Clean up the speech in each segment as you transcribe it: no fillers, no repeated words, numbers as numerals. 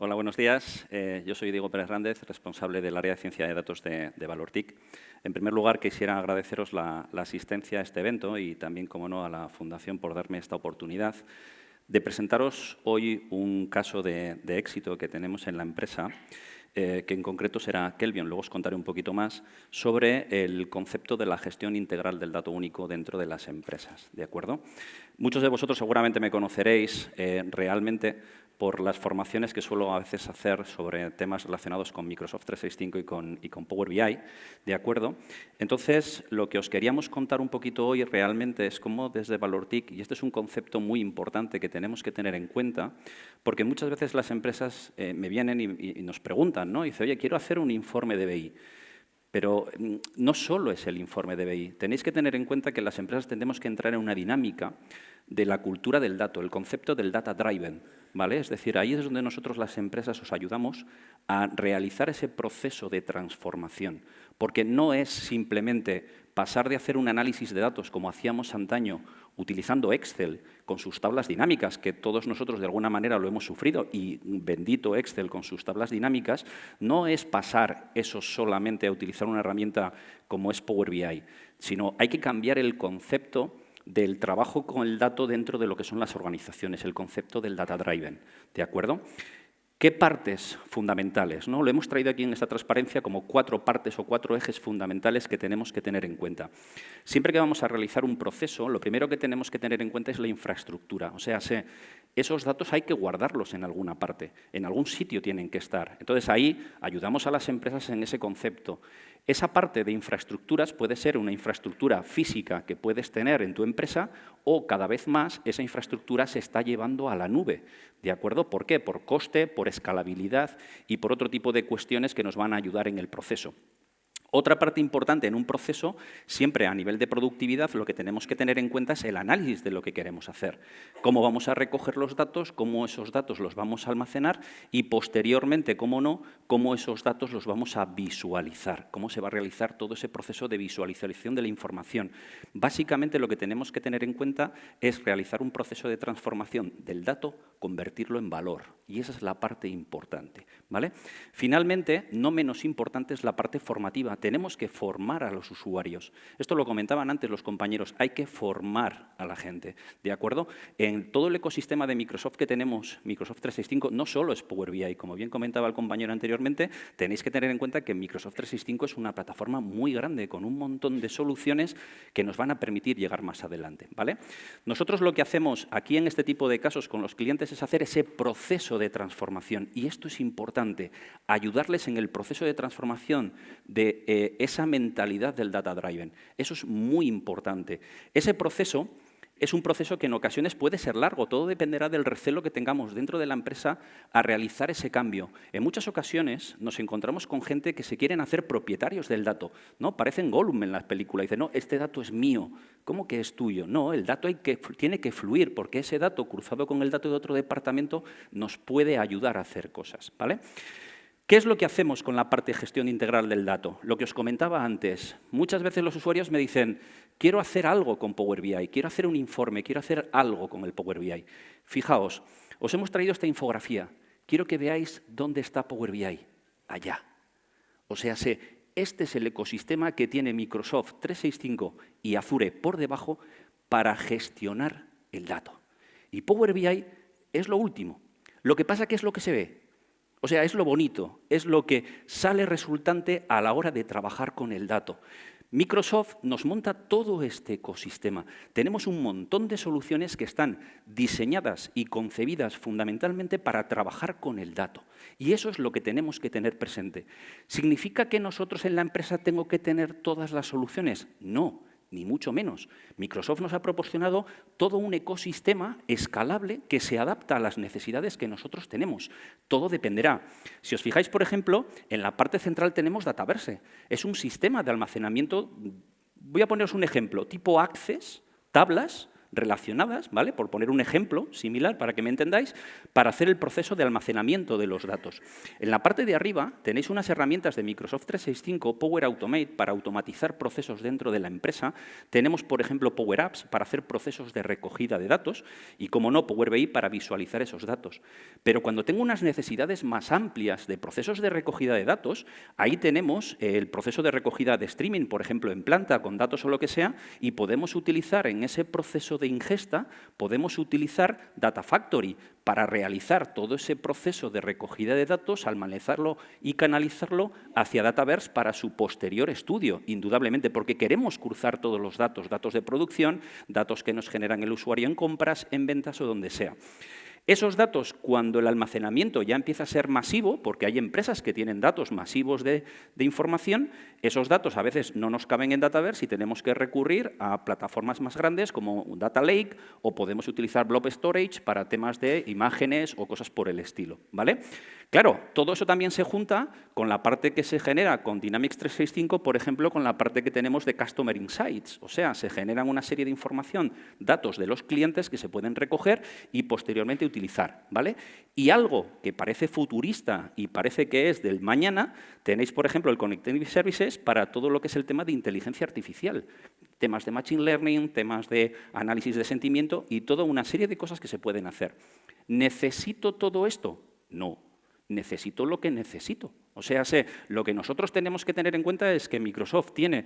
Hola, buenos días. Yo soy Diego Pérez Rández, responsable del área de ciencia de datos de Valortic. En primer lugar, quisiera agradeceros la asistencia a este evento y también, como no, a la Fundación por darme esta oportunidad de presentaros hoy un caso de éxito que tenemos en la empresa, que en concreto será Kelvion. Luego os contaré un poquito más sobre el concepto de la gestión integral del dato único dentro de las empresas. ¿De acuerdo? Muchos de vosotros seguramente me conoceréis realmente por las formaciones que suelo a veces hacer sobre temas relacionados con Microsoft 365 y con Power BI, ¿de acuerdo? Entonces, lo que os queríamos contar un poquito hoy realmente es cómo desde Valortic, y este es un concepto muy importante que tenemos que tener en cuenta, porque muchas veces las empresas me vienen y nos preguntan, ¿no? Y dicen, oye, quiero hacer un informe de BI. Pero no solo es el informe de BI. Tenéis que tener en cuenta que las empresas tendremos que entrar en una dinámica de la cultura del dato, el concepto del data driven, ¿vale? Es decir, ahí es donde nosotros las empresas os ayudamos a realizar ese proceso de transformación, porque no es simplemente pasar de hacer un análisis de datos como hacíamos antaño utilizando Excel con sus tablas dinámicas, que todos nosotros de alguna manera lo hemos sufrido, y bendito Excel con sus tablas dinámicas, no es pasar eso solamente a utilizar una herramienta como es Power BI, sino hay que cambiar el concepto del trabajo con el dato dentro de lo que son las organizaciones, el concepto del data driven, ¿de acuerdo? ¿Qué partes fundamentales? ¿No? Lo hemos traído aquí en esta transparencia como 4 partes o 4 ejes fundamentales que tenemos que tener en cuenta. Siempre que vamos a realizar un proceso, lo primero que tenemos que tener en cuenta es la infraestructura. O sea, esos datos hay que guardarlos en alguna parte, en algún sitio tienen que estar. Entonces, ahí ayudamos a las empresas en ese concepto. Esa parte de infraestructuras puede ser una infraestructura física que puedes tener en tu empresa o, cada vez más, esa infraestructura se está llevando a la nube. ¿De acuerdo? ¿Por qué? Por coste, por escalabilidad y por otro tipo de cuestiones que nos van a ayudar en el proceso. Otra parte importante en un proceso, siempre a nivel de productividad, lo que tenemos que tener en cuenta es el análisis de lo que queremos hacer. Cómo vamos a recoger los datos, cómo esos datos los vamos a almacenar y, posteriormente, cómo no, cómo esos datos los vamos a visualizar, cómo se va a realizar todo ese proceso de visualización de la información. Básicamente, lo que tenemos que tener en cuenta es realizar un proceso de transformación del dato, convertirlo en valor. Y esa es la parte importante, ¿vale? Finalmente, no menos importante es la parte formativa. Tenemos que formar a los usuarios. Esto lo comentaban antes los compañeros, hay que formar a la gente, ¿de acuerdo? En todo el ecosistema de Microsoft que tenemos, Microsoft 365, no solo es Power BI, como bien comentaba el compañero anteriormente, tenéis que tener en cuenta que Microsoft 365 es una plataforma muy grande, con un montón de soluciones que nos van a permitir llegar más adelante, ¿vale? Nosotros lo que hacemos aquí en este tipo de casos con los clientes es hacer ese proceso de transformación, y esto es importante, ayudarles en el proceso de transformación de esa mentalidad del data driven. Eso es muy importante. Ese proceso es un proceso que en ocasiones puede ser largo, todo dependerá del recelo que tengamos dentro de la empresa a realizar ese cambio. En muchas ocasiones nos encontramos con gente que se quieren hacer propietarios del dato, ¿no? Parecen Gollum en las películas, dicen, no, este dato es mío, ¿cómo que es tuyo? No, el dato tiene que fluir, porque ese dato cruzado con el dato de otro departamento nos puede ayudar a hacer cosas, ¿vale? ¿Qué es lo que hacemos con la parte de gestión integral del dato? Lo que os comentaba antes. Muchas veces los usuarios me dicen, quiero hacer algo con Power BI, quiero hacer un informe, quiero hacer algo con el Power BI. Fijaos, os hemos traído esta infografía. Quiero que veáis dónde está Power BI. Allá. O sea, este es el ecosistema que tiene Microsoft 365 y Azure por debajo para gestionar el dato. Y Power BI es lo último. Lo que pasa, ¿qué es lo que se ve? O sea, es lo bonito, es lo que sale resultante a la hora de trabajar con el dato. Microsoft nos monta todo este ecosistema. Tenemos un montón de soluciones que están diseñadas y concebidas fundamentalmente para trabajar con el dato. Y eso es lo que tenemos que tener presente. ¿Significa que nosotros en la empresa tengo que tener todas las soluciones? No, ni mucho menos. Microsoft nos ha proporcionado todo un ecosistema escalable que se adapta a las necesidades que nosotros tenemos. Todo dependerá. Si os fijáis, por ejemplo, en la parte central tenemos Dataverse. Es un sistema de almacenamiento, voy a poneros un ejemplo, tipo Access, tablas, relacionadas, ¿vale? Por poner un ejemplo similar para que me entendáis, para hacer el proceso de almacenamiento de los datos. En la parte de arriba tenéis unas herramientas de Microsoft 365, Power Automate, para automatizar procesos dentro de la empresa. Tenemos, por ejemplo, Power Apps para hacer procesos de recogida de datos y, como no, Power BI para visualizar esos datos. Pero cuando tengo unas necesidades más amplias de procesos de recogida de datos, ahí tenemos el proceso de recogida de streaming, por ejemplo, en planta, con datos o lo que sea, y podemos utilizar en ese proceso de ingesta, podemos utilizar Data Factory para realizar todo ese proceso de recogida de datos, almacenarlo y canalizarlo hacia Dataverse para su posterior estudio, indudablemente, porque queremos cruzar todos los datos, datos de producción, datos que nos generan el usuario en compras, en ventas o donde sea. Esos datos, cuando el almacenamiento ya empieza a ser masivo, porque hay empresas que tienen datos masivos de información, esos datos a veces no nos caben en Dataverse y tenemos que recurrir a plataformas más grandes como Data Lake, o podemos utilizar Blob Storage para temas de imágenes o cosas por el estilo, ¿vale? Claro, todo eso también se junta con la parte que se genera con Dynamics 365, por ejemplo, con la parte que tenemos de Customer Insights. O sea, se generan una serie de información, datos de los clientes que se pueden recoger y posteriormente utilizar, ¿vale? Y algo que parece futurista y parece que es del mañana, tenéis, por ejemplo, el Connectivity Services para todo lo que es el tema de inteligencia artificial. Temas de Machine Learning, temas de análisis de sentimiento y toda una serie de cosas que se pueden hacer. ¿Necesito todo esto? No. Necesito lo que necesito. O sea, lo que nosotros tenemos que tener en cuenta es que Microsoft tiene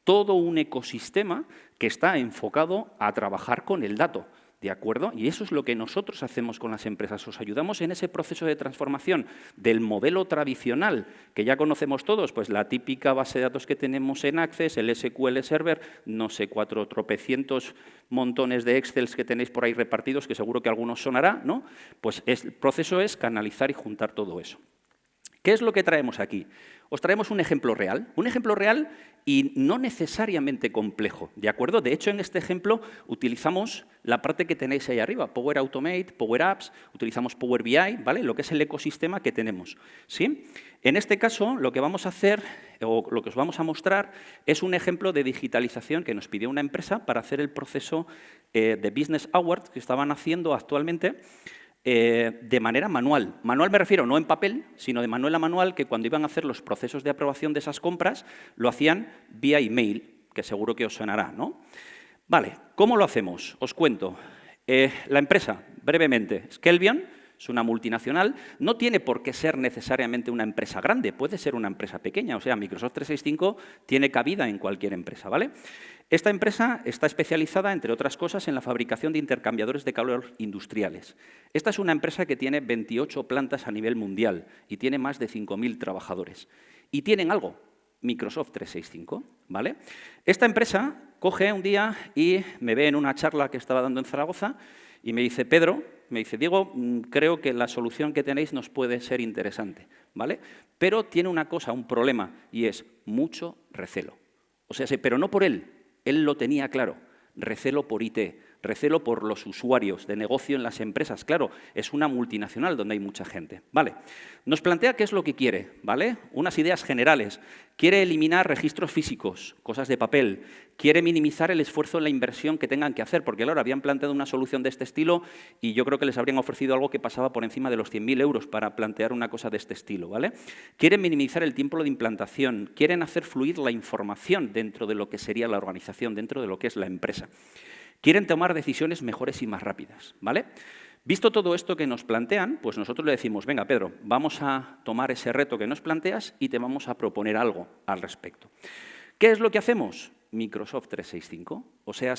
todo un ecosistema que está enfocado a trabajar con el dato, ¿de acuerdo? Y eso es lo que nosotros hacemos con las empresas. Os ayudamos en ese proceso de transformación del modelo tradicional, que ya conocemos todos, pues la típica base de datos que tenemos en Access, el SQL Server, no sé, 4 tropecientos montones de Excels que tenéis por ahí repartidos, que seguro que algunos sonará, ¿no? Pues el proceso es canalizar y juntar todo eso. ¿Qué es lo que traemos aquí? Os traemos un ejemplo real y no necesariamente complejo, ¿de acuerdo? De hecho, en este ejemplo utilizamos la parte que tenéis ahí arriba, Power Automate, Power Apps, utilizamos Power BI, ¿vale? Lo que es el ecosistema que tenemos, ¿sí? En este caso, lo que vamos a hacer, o lo que os vamos a mostrar, es un ejemplo de digitalización que nos pidió una empresa para hacer el proceso de Business Awards que estaban haciendo actualmente, de manera manual. Manual me refiero no en papel, sino de manual a manual, que cuando iban a hacer los procesos de aprobación de esas compras, lo hacían vía email, que seguro que os sonará, ¿no? Vale, ¿cómo lo hacemos? Os cuento. La empresa, brevemente, Skelbion, es una multinacional, no tiene por qué ser necesariamente una empresa grande, puede ser una empresa pequeña, o sea, Microsoft 365 tiene cabida en cualquier empresa, ¿vale? Esta empresa está especializada, entre otras cosas, en la fabricación de intercambiadores de calor industriales. Esta es una empresa que tiene 28 plantas a nivel mundial y tiene más de 5.000 trabajadores. Y tienen algo, Microsoft 365, ¿vale? Esta empresa coge un día y me ve en una charla que estaba dando en Zaragoza y me dice, Pedro, me dice, Diego, creo que la solución que tenéis nos puede ser interesante, ¿vale? Pero tiene una cosa, un problema, y es mucho recelo. O sea, pero no por él lo tenía claro, recelo por IT, recelo por los usuarios de negocio en las empresas. Claro, es una multinacional donde hay mucha gente. Vale. Nos plantea qué es lo que quiere, ¿vale? Unas ideas generales. Quiere eliminar registros físicos, cosas de papel. Quiere minimizar el esfuerzo en la inversión que tengan que hacer, porque, claro, habían planteado una solución de este estilo y yo creo que les habrían ofrecido algo que pasaba por encima de los 100.000 euros para plantear una cosa de este estilo, ¿vale? Quieren minimizar el tiempo de implantación. Quieren hacer fluir la información dentro de lo que sería la organización, dentro de lo que es la empresa. Quieren tomar decisiones mejores y más rápidas, ¿vale? Visto todo esto que nos plantean, pues nosotros le decimos, venga, Pedro, vamos a tomar ese reto que nos planteas y te vamos a proponer algo al respecto. ¿Qué es lo que hacemos? Microsoft 365. O sea,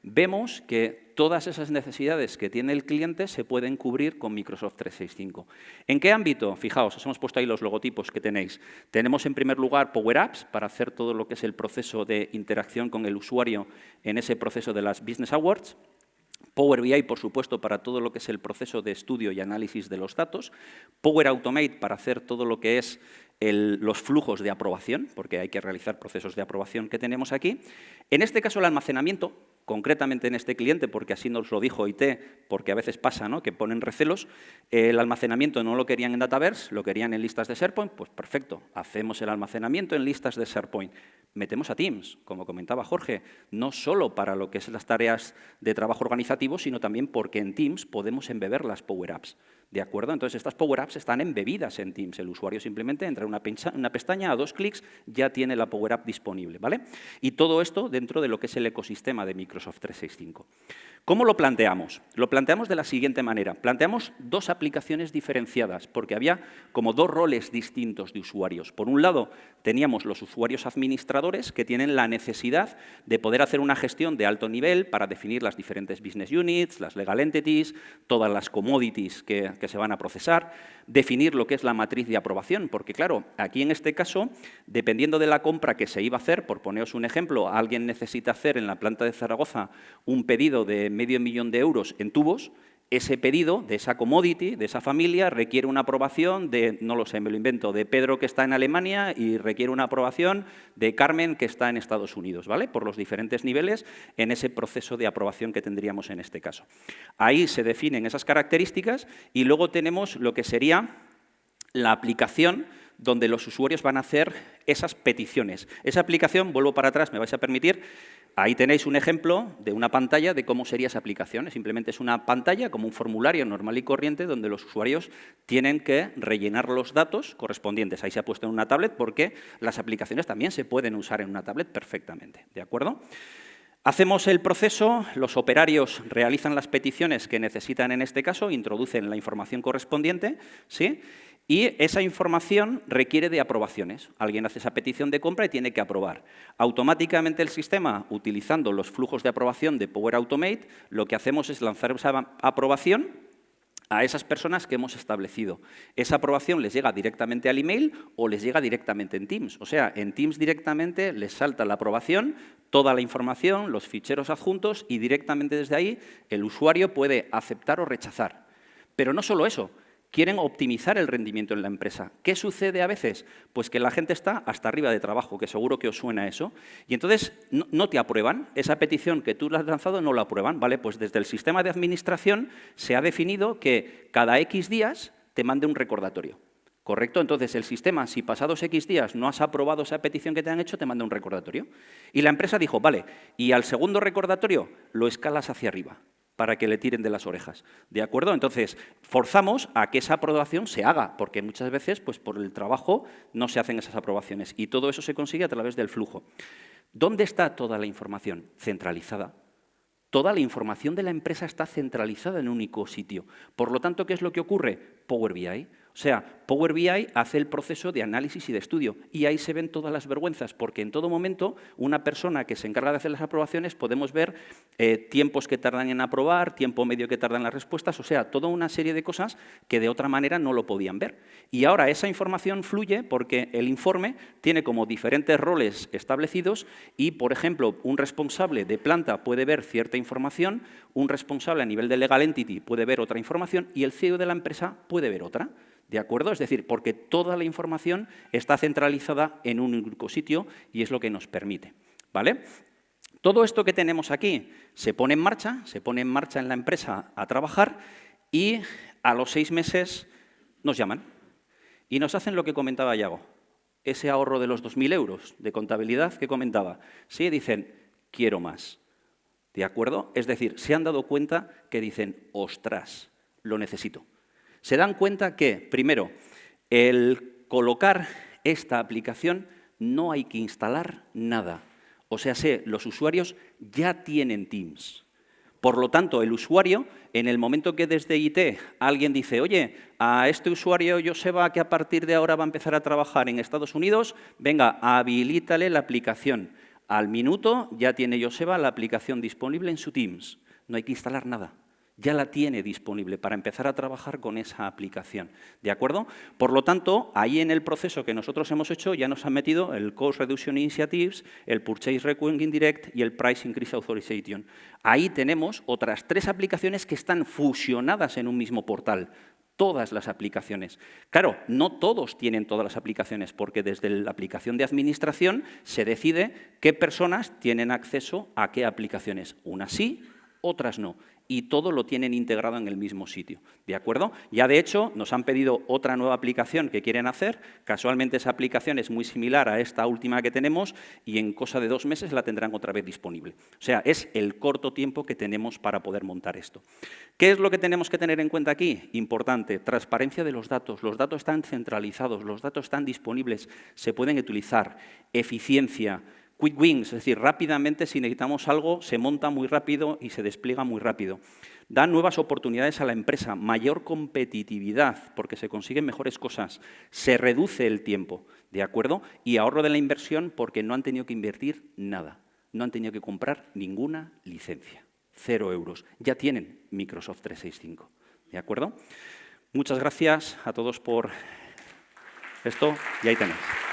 vemos que todas esas necesidades que tiene el cliente se pueden cubrir con Microsoft 365. ¿En qué ámbito? Fijaos, os hemos puesto ahí los logotipos que tenéis. Tenemos en primer lugar Power Apps para hacer todo lo que es el proceso de interacción con el usuario en ese proceso de las Business Awards. Power BI, por supuesto, para todo lo que es el proceso de estudio y análisis de los datos. Power Automate para hacer todo lo que es los flujos de aprobación, porque hay que realizar procesos de aprobación que tenemos aquí. En este caso, el almacenamiento, concretamente en este cliente, porque así nos lo dijo IT, porque a veces pasa, ¿no?, que ponen recelos, el almacenamiento no lo querían en Dataverse, lo querían en listas de SharePoint, pues perfecto, hacemos el almacenamiento en listas de SharePoint. Metemos a Teams, como comentaba Jorge, no solo para lo que es las tareas de trabajo organizativo, sino también porque en Teams podemos embeber las Power Apps. ¿De acuerdo? Entonces, estas Power Apps están embebidas en Teams. El usuario simplemente entra en una pestaña, a 2 clics, ya tiene la Power App disponible, ¿vale? Y todo esto dentro de lo que es el ecosistema de Microsoft 365. ¿Cómo lo planteamos? Lo planteamos de la siguiente manera. Planteamos 2 aplicaciones diferenciadas, porque había como 2 roles distintos de usuarios. Por un lado, teníamos los usuarios administradores que tienen la necesidad de poder hacer una gestión de alto nivel para definir las diferentes business units, las legal entities, todas las commodities que se van a procesar, definir lo que es la matriz de aprobación, porque claro, aquí en este caso, dependiendo de la compra que se iba a hacer, por poneros un ejemplo, alguien necesita hacer en la planta de Zaragoza un pedido de $500.000 de euros en tubos, ese pedido de esa commodity, de esa familia, requiere una aprobación de, no lo sé, me lo invento, de Pedro que está en Alemania y requiere una aprobación de Carmen que está en Estados Unidos, ¿vale? Por los diferentes niveles en ese proceso de aprobación que tendríamos en este caso. Ahí se definen esas características y luego tenemos lo que sería la aplicación donde los usuarios van a hacer esas peticiones. Esa aplicación, vuelvo para atrás, me vais a permitir, ahí tenéis un ejemplo de una pantalla de cómo sería esa aplicación. Simplemente es una pantalla como un formulario normal y corriente donde los usuarios tienen que rellenar los datos correspondientes. Ahí se ha puesto en una tablet porque las aplicaciones también se pueden usar en una tablet perfectamente, ¿de acuerdo? Hacemos el proceso, los operarios realizan las peticiones que necesitan en este caso, introducen la información correspondiente, ¿sí? Y esa información requiere de aprobaciones. Alguien hace esa petición de compra y tiene que aprobar. Automáticamente el sistema, utilizando los flujos de aprobación de Power Automate, lo que hacemos es lanzar esa aprobación a esas personas que hemos establecido. Esa aprobación les llega directamente al email o les llega directamente en Teams. O sea, en Teams directamente les salta la aprobación, toda la información, los ficheros adjuntos y directamente desde ahí el usuario puede aceptar o rechazar. Pero no solo eso. Quieren optimizar el rendimiento en la empresa. ¿Qué sucede a veces? Pues que la gente está hasta arriba de trabajo, que seguro que os suena eso, y entonces no te aprueban. Esa petición que tú le has lanzado no la aprueban. ¿Vale? Pues desde el sistema de administración se ha definido que cada X días te mande un recordatorio. ¿Correcto? Entonces, el sistema, si pasados X días no has aprobado esa petición que te han hecho, te manda un recordatorio. Y la empresa dijo, vale, y al segundo recordatorio lo escalas hacia arriba, para que le tiren de las orejas, ¿de acuerdo? Entonces, forzamos a que esa aprobación se haga, porque muchas veces, pues por el trabajo, no se hacen esas aprobaciones, y todo eso se consigue a través del flujo. ¿Dónde está toda la información? Centralizada. Toda la información de la empresa está centralizada en un único sitio. Por lo tanto, ¿qué es lo que ocurre? Power BI. O sea, Power BI hace el proceso de análisis y de estudio y ahí se ven todas las vergüenzas, porque en todo momento una persona que se encarga de hacer las aprobaciones podemos ver tiempos que tardan en aprobar, tiempo medio que tardan las respuestas, o sea, toda una serie de cosas que de otra manera no lo podían ver. Y ahora esa información fluye porque el informe tiene como diferentes roles establecidos y, por ejemplo, un responsable de planta puede ver cierta información, un responsable a nivel de legal entity puede ver otra información y el CEO de la empresa puede ver otra. ¿De acuerdo? Es decir, porque toda la información está centralizada en un único sitio y es lo que nos permite, ¿vale? Todo esto que tenemos aquí se pone en marcha en la empresa a trabajar y a los 6 meses nos llaman y nos hacen lo que comentaba Yago, ese ahorro de los 2.000 euros de contabilidad que comentaba. Sí, dicen, quiero más, ¿de acuerdo? Es decir, se han dado cuenta que dicen, ostras, lo necesito. Se dan cuenta que, primero, el colocar esta aplicación no hay que instalar nada. O sea, los usuarios ya tienen Teams. Por lo tanto, el usuario, en el momento que desde IT alguien dice, oye, a este usuario Joseba que a partir de ahora va a empezar a trabajar en Estados Unidos, venga, habilítale la aplicación. Al minuto ya tiene Joseba la aplicación disponible en su Teams. No hay que instalar nada. Ya la tiene disponible para empezar a trabajar con esa aplicación, ¿de acuerdo? Por lo tanto, ahí en el proceso que nosotros hemos hecho ya nos han metido el Cost Reduction Initiatives, el Purchase Request Indirect y el Price Increase Authorization. Ahí tenemos otras 3 aplicaciones que están fusionadas en un mismo portal. todas las aplicaciones. Claro, no todos tienen todas las aplicaciones, porque desde la aplicación de administración se decide qué personas tienen acceso a qué aplicaciones. Unas sí, otras no. Y todo lo tienen integrado en el mismo sitio, ¿de acuerdo? Ya, de hecho, nos han pedido otra nueva aplicación que quieren hacer. Casualmente, esa aplicación es muy similar a esta última que tenemos y en cosa de 2 meses la tendrán otra vez disponible. O sea, es el corto tiempo que tenemos para poder montar esto. ¿Qué es lo que tenemos que tener en cuenta aquí? Importante, transparencia de los datos. Los datos están centralizados, los datos están disponibles, se pueden utilizar. Eficiencia. Quick wins, es decir, rápidamente, si necesitamos algo, se monta muy rápido y se despliega muy rápido. Da nuevas oportunidades a la empresa, mayor competitividad, porque se consiguen mejores cosas. Se reduce el tiempo, ¿de acuerdo? Y ahorro de la inversión porque no han tenido que invertir nada. No han tenido que comprar ninguna licencia. 0 euros. Ya tienen Microsoft 365, ¿de acuerdo? Muchas gracias a todos por esto y ahí tenéis.